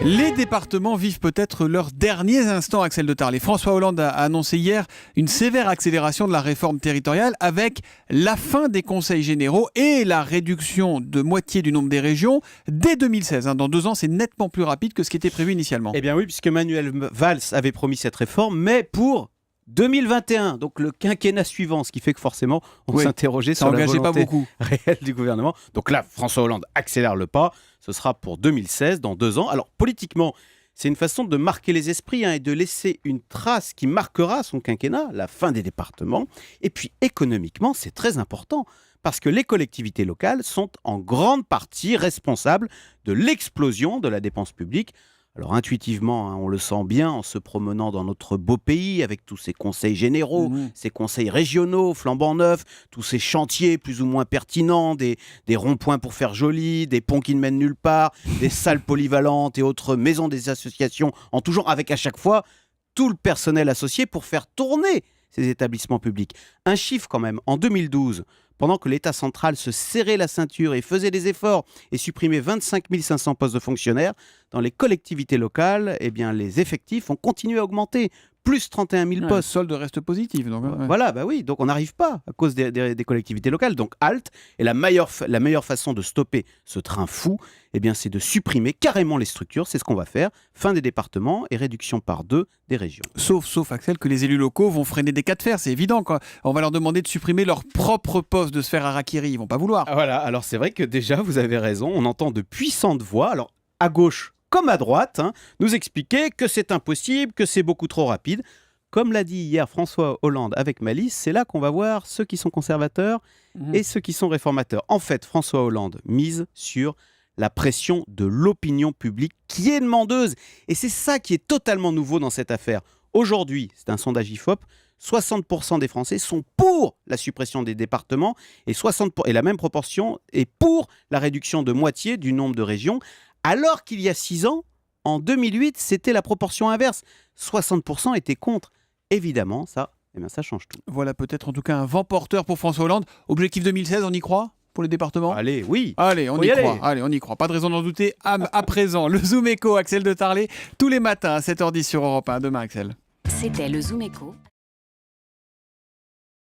Les départements vivent peut-être leurs derniers instants, Axel de Tarlé. François Hollande a annoncé hier une sévère accélération de la réforme territoriale avec la fin des conseils généraux et la réduction de moitié du nombre des régions dès 2016. Dans 2 ans, c'est nettement plus rapide que ce qui était prévu initialement. Eh bien oui, puisque Manuel Valls avait promis cette réforme, mais pour 2021, donc le quinquennat suivant, ce qui fait que forcément on s'interrogeait sur la volonté réelle du gouvernement. Donc là, François Hollande accélère le pas, ce sera pour 2016, dans 2 ans. Alors politiquement, c'est une façon de marquer les esprits et de laisser une trace qui marquera son quinquennat, la fin des départements. Et puis économiquement, c'est très important, parce que les collectivités locales sont en grande partie responsables de l'explosion de la dépense publique. Alors intuitivement, on le sent bien en se promenant dans notre beau pays avec tous ces conseils généraux, ces conseils régionaux flambant neufs, tous ces chantiers plus ou moins pertinents, des ronds-points pour faire joli, des ponts qui ne mènent nulle part, des salles polyvalentes et autres maisons des associations, en tout genre, avec à chaque fois tout le personnel associé pour faire tourner ces établissements publics. Un chiffre quand même, en 2012, pendant que l'État central se serrait la ceinture et faisait des efforts et supprimait 25 500 postes de fonctionnaires, dans les collectivités locales, eh bien, les effectifs ont continué à augmenter. Plus 31 000 postes. Le solde reste positif. Donc, Voilà, bah oui, donc on n'arrive pas à cause des collectivités locales. Donc halte, et la meilleure façon de stopper ce train fou, eh bien, c'est de supprimer carrément les structures. C'est ce qu'on va faire. Fin des départements et réduction par 2 des régions. Sauf Axel, que les élus locaux vont freiner des cas de fer. C'est évident. On va leur demander de supprimer leur propre poste, de se faire harakiri. Ils vont pas vouloir. Voilà, alors c'est vrai que déjà, vous avez raison. On entend de puissantes voix. Alors, à gauche comme à droite, nous expliquer que c'est impossible, que c'est beaucoup trop rapide. Comme l'a dit hier François Hollande avec malice, c'est là qu'on va voir ceux qui sont conservateurs et ceux qui sont réformateurs. En fait, François Hollande mise sur la pression de l'opinion publique qui est demandeuse. Et c'est ça qui est totalement nouveau dans cette affaire. Aujourd'hui, c'est un sondage IFOP, 60% des Français sont pour la suppression des départements et la même proportion est pour la réduction de moitié du nombre de régions. Alors qu'il y a 6 ans, en 2008, c'était la proportion inverse. 60% étaient contre. Évidemment, ça change tout. Voilà peut-être en tout cas un vent porteur pour François Hollande. Objectif 2016, on y croit pour les départements ? Allez, oui. Allez, on y croit. Allez, on y croit. Pas de raison d'en douter. À présent, le Zoom Echo, Axel de Tarlé, tous les matins à 7h10 sur Europe 1. Demain, Axel. C'était le Zoom Echo.